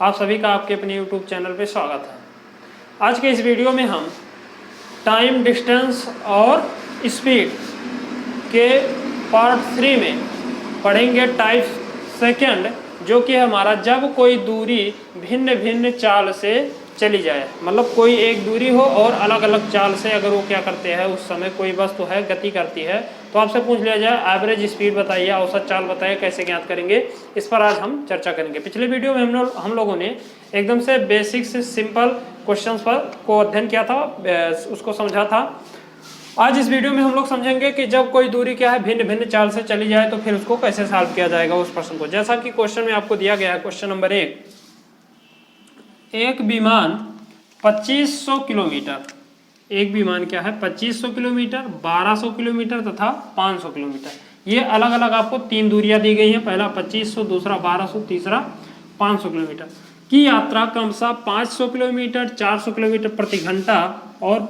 आप सभी का आपके अपने यूट्यूब चैनल पे स्वागत है। आज के इस वीडियो में हम टाइम, डिस्टेंस और स्पीड के पार्ट 3 में पढ़ेंगे टाइप सेकंड, जो कि हमारा जब कोई दूरी भिन्न भिन्न चाल से चली जाए, मतलब कोई एक दूरी हो और अलग अलग चाल से अगर वो क्या करते हैं, उस समय कोई वस्तु है गति करती है, तो आपसे पूछ लिया जाए एवरेज स्पीड बताइए, औसत चाल बताइए, कैसे ज्ञात करेंगे, इस पर आज हम चर्चा करेंगे। पिछले वीडियो में हम लोगों ने एकदम से बेसिक से सिंपल क्वेश्चंस पर को अध्ययन किया था, उसको समझा था। आज इस वीडियो में हम लोग समझेंगे कि जब कोई दूरी क्या है भिन्न भिन्न चाल से चली जाए तो फिर उसको कैसे सॉल्व किया जाएगा उस प्रश्न को। जैसा कि क्वेश्चन में आपको दिया गया है, क्वेश्चन नंबर 1, एक विमान 2500 किलोमीटर, एक विमान क्या है 2500 किलोमीटर, 1200 किलोमीटर तथा 500 किलोमीटर, ये अलग अलग आपको 3 दूरियां दी गई हैं। पहला 2500, दूसरा 1200, तीसरा 500 किलोमीटर की यात्रा क्रमशः 500 किलोमीटर, 400 किलोमीटर प्रति घंटा और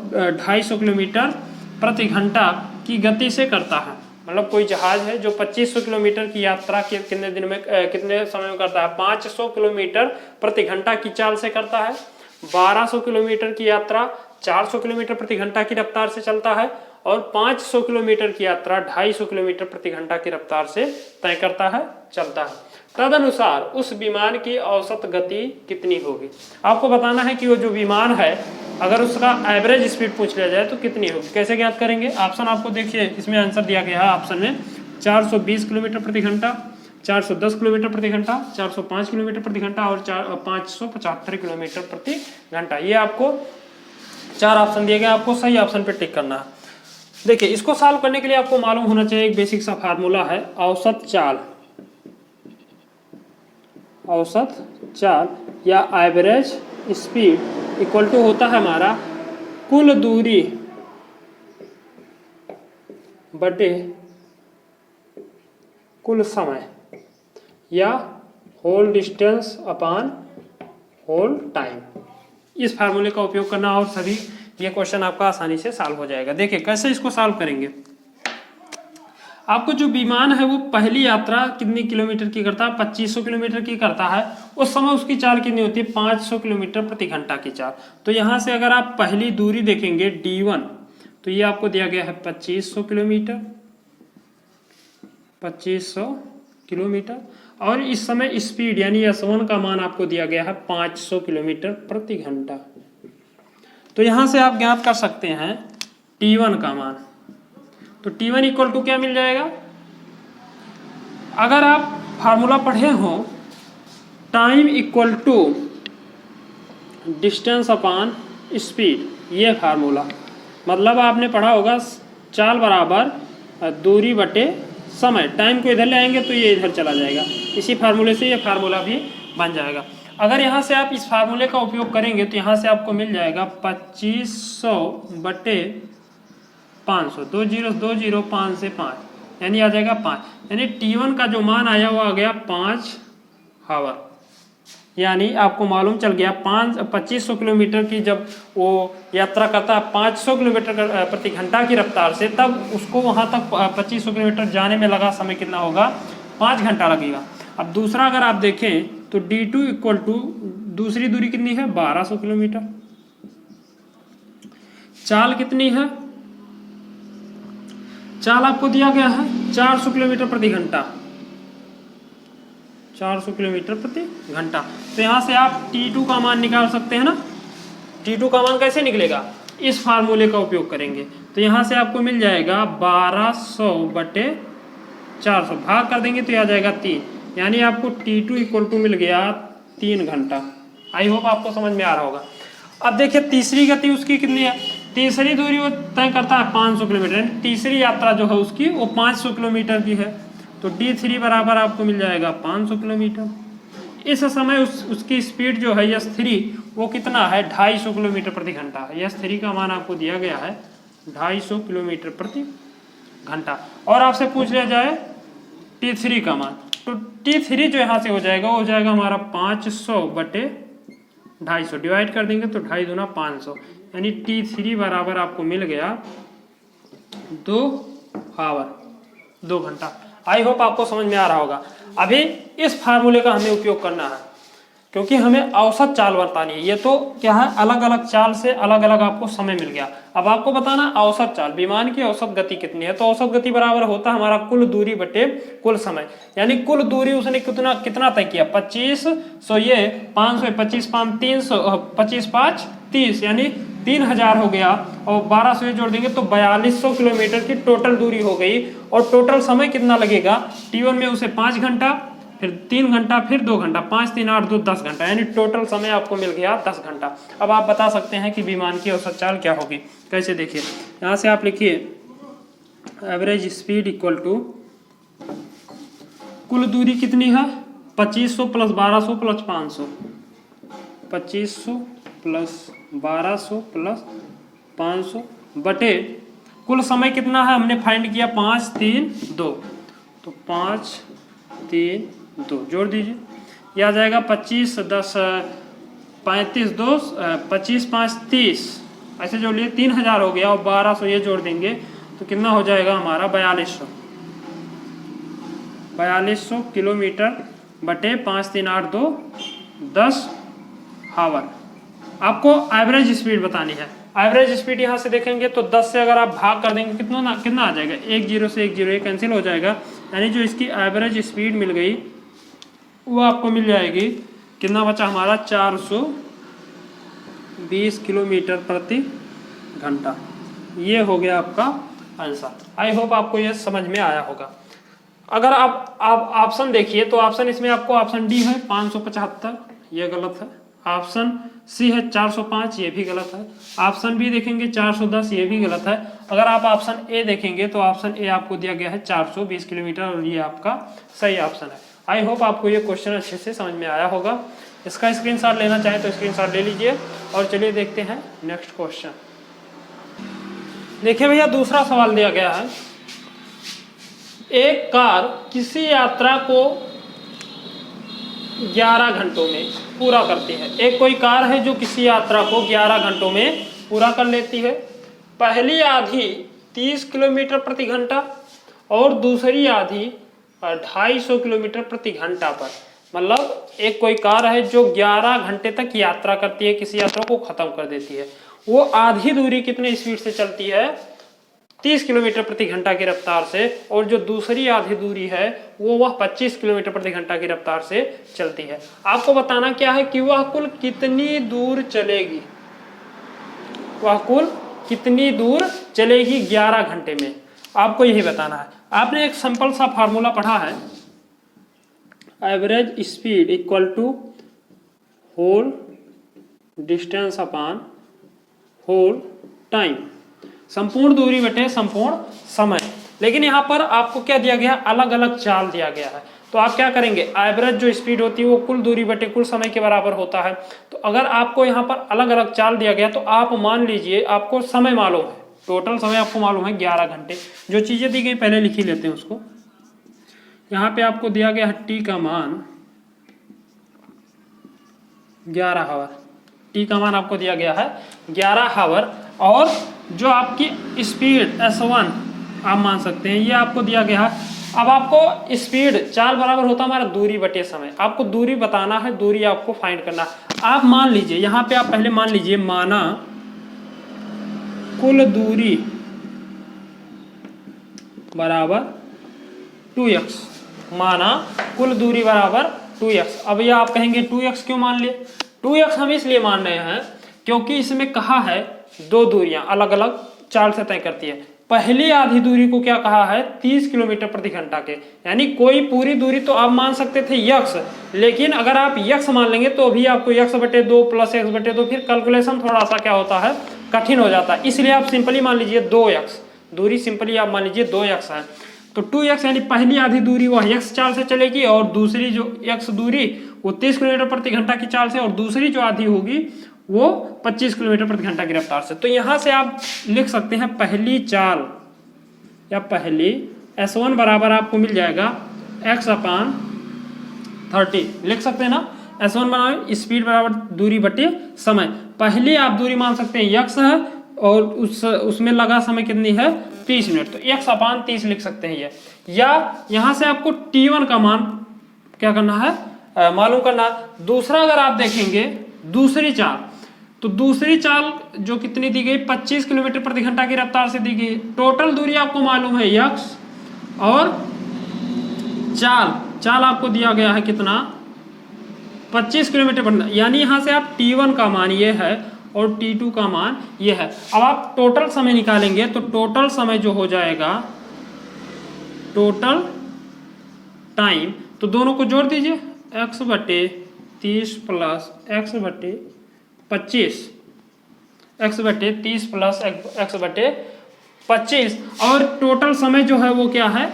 250 किलोमीटर प्रति घंटा की गति से करता है। मतलब कोई जहाज है जो 2500 किलोमीटर की यात्रा कितने दिन में कितने समय में करता है, 500 किलोमीटर प्रति घंटा की चाल से करता है। 1200 किलोमीटर की यात्रा 400 किलोमीटर प्रति घंटा की रफ्तार से चलता है और 500 किलोमीटर की यात्रा 250 किलोमीटर प्रति घंटा की रफ्तार से तय करता है, चलता है। तदनुसार उस विमान की औसत गति कितनी होगी। आपको बताना है कि वो जो विमान है अगर उसका एवरेज स्पीड पूछ लिया जाए तो कितनी होगी। कैसे ज्ञात करेंगे, ऑप्शन आपको देखिए इसमें आंसर दिया गया है। ऑप्शन में 420 किलोमीटर प्रति घंटा, 410 किलोमीटर प्रति घंटा, 405 किलोमीटर प्रति घंटा और 575 किलोमीटर प्रति घंटा। ये आपको 4 ऑप्शन दिए गए, आपको सही ऑप्शन पे टिक करना है। देखिए, इसको सॉल्व करने के लिए आपको मालूम होना चाहिए एक बेसिक सा फार्मूला है, औसत चाल। औसत चाल या एवरेज स्पीड इक्वल टू होता है हमारा कुल दूरी बटे कुल समय या whole distance upon whole time. इस फार्मूले का उपयोग करना और सभी ये क्वेश्चन आपका आसानी से सॉल्व हो जाएगा। देखिए कैसे इसको सॉल्व करेंगे। आपको जो विमान है वो पहली यात्रा कितनी किलोमीटर की करता है, 2500 किलोमीटर की करता है। उस समय उसकी चाल कितनी होती है, 500 किलोमीटर प्रति घंटा की चाल। तो यहाँ से अगर आप पहली दूरी देखेंगे D1, तो ये आपको दिया गया है 2500 किलोमीटर, 2500 किलोमीटर, और इस समय स्पीड यानी S1 का मान आपको दिया गया है 500 किलोमीटर प्रति घंटा। तो यहाँ से आप ज्ञात कर सकते हैं T1 का मान। तो T1 इक्वल टू क्या मिल जाएगा, अगर आप फार्मूला पढ़े हो, time equal to distance upon speed, ये फार्मूला मतलब आपने पढ़ा होगा चाल बराबर दूरी बटे समय। टाइम को इधर ले आएंगे तो ये इधर चला जाएगा, इसी फार्मूले से ये फार्मूला भी बन जाएगा। अगर यहाँ से आप इस फार्मूले का उपयोग करेंगे तो यहाँ से आपको मिल जाएगा 2500 बटे 500, 2 5 से 5 यानी आ जाएगा 5, यानी T1 का जो मान आया वो आ गया 5 हावर। यानी आपको मालूम चल गया 2500 किलोमीटर की जब वो यात्रा करता है 500 किलोमीटर प्रति घंटा की रफ्तार से, तब उसको वहाँ तक 2500 किलोमीटर जाने में लगा समय कितना होगा, 5 घंटा लगेगा। अब दूसरा अगर आप देखें तो D2 इक्वल टू दूसरी दूरी कितनी है, 1200 किलोमीटर, चाल कितनी है, चाल आपको दिया गया है 400 किलोमीटर प्रति घंटा, 400 किलोमीटर प्रति घंटा। तो यहाँ से आप T2 का मान निकाल सकते हैं ना। T2 का मान कैसे निकलेगा, इस फार्मूले का उपयोग करेंगे। तो यहाँ से आपको मिल जाएगा 1200 बटे 400, भाग कर देंगे तो यह आ जाएगा 3, यानी आपको T2 इक्वल टू मिल गया 3 घंटा। आई होप आपको समझ में आ रहा होगा। अब देखिए तीसरी गति उसकी कितनी है, तीसरी दूरी वो तय करता है 500 किलोमीटर, तीसरी यात्रा जो है उसकी वो 500 किलोमीटर की है। तो D3 बराबर आपको मिल जाएगा 500 किलोमीटर। इस समय उसकी स्पीड जो है S3 वो कितना है, 250 किलोमीटर प्रति घंटा। S3 का मान आपको दिया गया है 250 किलोमीटर प्रति घंटा। और आपसे पूछ लिया जाए T3 का मान, तो T3 जो यहाँ से हो जाएगा वो हो जाएगा हमारा 500 बटे 250, डिवाइड कर देंगे तो 2.5 दूना 500, यानी T3 बराबर आपको मिल गया 2 हावर, 2 घंटा। आई होप आपको समझ में आ रहा होगा। अभी इस फार्मूले का हमें उपयोग करना है। क्योंकि हमें औसत चाल बतानी है। ये तो क्या है, अलग अलग चाल से अलग अलग आपको समय मिल गया। अब आपको बताना औसत चाल, विमान की औसत गति कितनी है। तो औसत गति बराबर होता है हमारा कुल दूरी बटे कुल समय, यानी कुल दूरी उसने कितना तय किया 25, सो ये 500, 25 5 300, 25 5 30, यानी 3000 हो गया, और 1200 जोड़ देंगे तो 4200 किलोमीटर की टोटल दूरी हो गई। और टोटल समय कितना लगेगा, T1 में उसे 5 घंटा, फिर 3 घंटा, फिर 2 घंटा, 5 3 8 2 10 घंटा, यानी टोटल समय आपको मिल गया 10 घंटा। अब आप बता सकते हैं कि विमान की औसत चाल क्या होगी। कैसे, देखिए यहाँ से आप लिखिए एवरेज स्पीड इक्वल टू कुल दूरी कितनी है 2500 प्लस 1200 प्लस 500, 2500 प्लस 1200 प्लस 500 बटे कुल समय कितना है हमने फाइंड किया 5 3 2, तो 5 3 2 जोड़ दीजिए, ये आ जाएगा 25 10 35 2 25 5 30, ऐसे जोड़ लिए 3000 हो गया, और 1200 ये जोड़ देंगे तो कितना हो जाएगा हमारा 4200 किलोमीटर बटे 5 3 8 2 10 हावर। आपको एवरेज स्पीड बतानी है। एवरेज स्पीड यहाँ से देखेंगे तो 10 से अगर आप भाग कर देंगे कितना आ जाएगा, 1 0 से 1 0 ये कैंसिल हो जाएगा, यानी जो इसकी एवरेज स्पीड मिल गई वो आपको मिल जाएगी, कितना बचा हमारा 420 किलोमीटर प्रति घंटा। ये हो गया आपका आंसर। आई होप आपको ये समझ में आया होगा। अगर आप ऑप्शन देखिए तो ऑप्शन इसमें आपको ऑप्शन डी है 575, ये गलत है। ऑप्शन सी है 405, ये भी गलत है। ऑप्शन बी देखेंगे 410, ये भी गलत है। अगर आप ऑप्शन ए देखेंगे तो ऑप्शन ए आपको दिया गया है 420 किलोमीटर, और ये आपका सही ऑप्शन है। आई होप आपको ये क्वेश्चन अच्छे से समझ में आया होगा। इसका स्क्रीनशॉट लेना चाहें तो स्क्रीनशॉट ले लीजिए। और चलिए देखते हैं नेक्स्ट क्वेश्चन। देखिए भैया, दूसरा सवाल दिया गया है, एक कार किसी यात्रा को 11 घंटों में पूरा करती है। एक कोई कार है जो किसी यात्रा को 11 घंटों में पूरा कर लेती है। पहली आधी 30 किलोमीटर प्रति घंटा और दूसरी आधी 250 किलोमीटर प्रति घंटा पर। मतलब एक कोई कार है जो 11 घंटे तक यात्रा करती है, किसी यात्रा को खत्म कर देती है। वो आधी दूरी कितने स्पीड से चलती है, 30 किलोमीटर प्रति घंटा की रफ्तार से, और जो दूसरी आधी दूरी है वह 25 किलोमीटर प्रति घंटा की रफ्तार से चलती है। आपको बताना क्या है कि वह कुल कितनी दूर चलेगी, वह कुल कितनी दूर चलेगी 11 घंटे में, आपको यही बताना है। आपने एक सिंपल सा फार्मूला पढ़ा है, average speed equal to whole distance upon whole time, संपूर्ण दूरी बटे संपूर्ण समय। लेकिन यहाँ पर आपको क्या दिया गया, अलग अलग चाल दिया गया है। तो आप क्या करेंगे, एवरेज जो स्पीड होती है वो कुल दूरी बटे कुल समय के बराबर होता है। तो अगर आपको यहाँ पर अलग अलग चाल दिया गया तो आप मान लीजिए आपको समय मालूम है, टोटल समय आपको मालूम है 11 घंटे। जो चीजें दी गई पहले लिख ही लेते हैं उसको। यहाँ पे आपको दिया गया है टी का मान 11 हावर, टी का मान आपको दिया गया है 11 हावर, और जो आपकी स्पीड S1 आप मान सकते हैं ये आपको दिया गया है। अब आपको स्पीड चाल बराबर होता है हमारा दूरी बटे समय। आपको दूरी बताना है, दूरी आपको फाइंड करना है। आप मान लीजिए यहाँ पे आप पहले मान लीजिए, माना कुल दूरी बराबर 2x, माना कुल दूरी बराबर 2x। अब ये आप कहेंगे 2x क्यों मान लिए, 2x हम इसलिए मान रहे हैं क्योंकि इसमें कहा है दो दूरियां अलग अलग चाल से तय करती है। पहली आधी दूरी को क्या कहा है, 30 किलोमीटर प्रति घंटा के, यानी कोई पूरी दूरी तो आप मान सकते थे x, लेकिन अगर आप x मान लेंगे तो भी आपको x बटे 2 प्लस x बटे 2, फिर कैलकुलेशन थोड़ा सा क्या होता है, कठिन हो जाता है। इसलिए आप सिंपली मान लीजिए 2x, दूरी सिंपली आप मान लीजिए 2x है। तो 2x यानी पहली आधी दूरी वह x चाल से चलेगी, और दूसरी जो x दूरी वो 30 किलोमीटर प्रति घंटा की चाल से, और दूसरी जो आधी होगी वो 25 किलोमीटर प्रति घंटा की रफ्तार से। तो यहां से आप लिख सकते हैं पहली चाल या पहली S1 बराबर आपको मिल जाएगा x अपान 30, लिख सकते हैं ना। S1 बराबर स्पीड बराबर दूरी बटे समय। पहली आप दूरी मान सकते हैं x है, और उसमें लगा समय कितनी है 30 मिनट, तो x अपान 30 लिख सकते हैं ये। या यहां से आपको T1 का मान क्या करना है, मालूम करना। दूसरा अगर आप देखेंगे दूसरी चाल, तो दूसरी चाल जो कितनी दी गई 25 किलोमीटर प्रति घंटा की रफ्तार से दी गई। टोटल दूरी आपको मालूम है x और चाल आपको दिया गया है कितना 25 किलोमीटर पर, यानी यहां से आप t1 का मान ये है और t2 का मान ये है। अब आप टोटल समय निकालेंगे तो टोटल समय जो हो जाएगा टोटल टाइम, तो दोनों को जोड़ दीजिए x/30 plus x/25 x/30 plus x/25 और टोटल समय जो है वो क्या है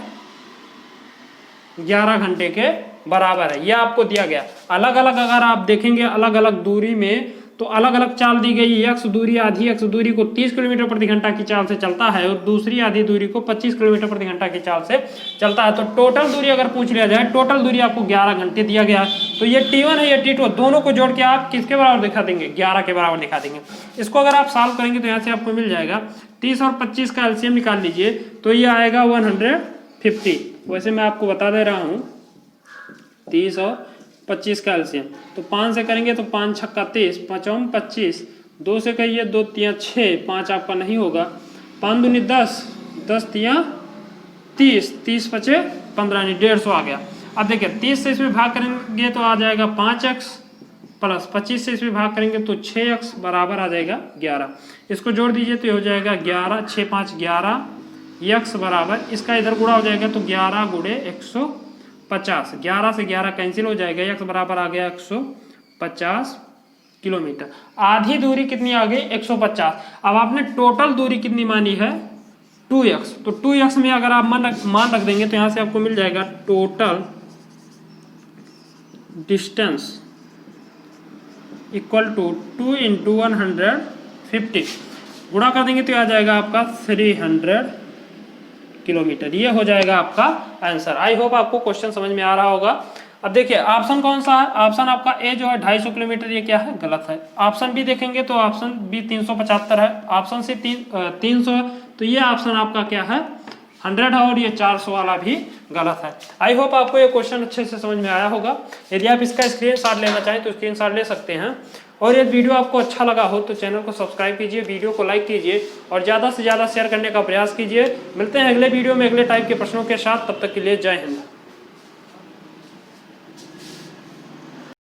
11 घंटे के बराबर है। यह आपको दिया गया। अलग अलग अगर आप देखेंगे अलग अलग दूरी में तो अलग अलग चाल दी गई। x दूरी आधी x दूरी को 30 किलोमीटर प्रति घंटा की चाल से चलता है और दूसरी आधी दूरी को 25 किलोमीटर प्रति घंटा की चाल से चलता है। तो टोटल दूरी अगर पूछ लिया जाए, टोटल दूरी आपको 11 घंटे दिया गया। तो ये t1 है ये t2, दोनों को जोड़ के आप किसके बराबर दिखा देंगे 11 के बराबर दिखा देंगे। इसको अगर आप सॉल्व करेंगे तो यहाँ से आपको मिल जाएगा 30 और 25 का एलसीएम निकाल लीजिए तो ये आएगा 150। वैसे मैं आपको बता दे रहा हूँ 30 और 25 का एलसीएम, तो 5 से करेंगे तो 5 छक्का 30, 5 25, 2 से कहिए 2 तिया 6, 5 आपका नहीं होगा, 5 दूनी 10, 10 तिया 30, 30 पचे 15 नहीं 150 आ गया। अब देखिए 30 से इसमें भाग करेंगे तो आ जाएगा 5x प्लस 25 से इसमें भाग करेंगे तो 6x बराबर आ जाएगा 11। इसको जोड़ दीजिए तो ये हो जाएगा 11, 6 5 11 x बराबर, इसका इधर गुणा हो जाएगा तो 11 गुणे 150, 11 से 11 कैंसिल हो जाएगा, x बराबर आ गया 150 किलोमीटर। आधी दूरी कितनी आ गई 150। अब आपने टोटल दूरी कितनी मानी है 2x, तो 2x में अगर आप मान रख देंगे तो यहाँ से आपको मिल जाएगा टोटल डिस्टेंस इक्वल टू 2 × 150, गुणा कर देंगे तो आ जाएगा आपका 300 किलोमीटर। ये हो जाएगा आपका आंसर। आई होप आपको क्वेश्चन समझ में आ रहा होगा। अब देखिए ऑप्शन कौन सा है, ऑप्शन आपका ए जो है 250 किलोमीटर, ये क्या है गलत है। ऑप्शन बी देखेंगे तो ऑप्शन बी 375 है, ऑप्शन सी 300 है, तो ये ऑप्शन आपका क्या है 100 है और ये 400 वाला भी गलत है। आई होप आपको ये क्वेश्चन अच्छे से समझ में आया होगा। यदि आप इसका स्क्रीनशॉट लेना चाहें तो स्क्रीनशॉट ले सकते हैं। और यदि वीडियो आपको अच्छा लगा हो तो चैनल को सब्सक्राइब कीजिए, वीडियो को लाइक कीजिए और ज़्यादा से ज़्यादा शेयर करने का प्रयास कीजिए। मिलते हैं अगले वीडियो में अगले टाइप के प्रश्नों के साथ, तब तक के लिए जय हिंद।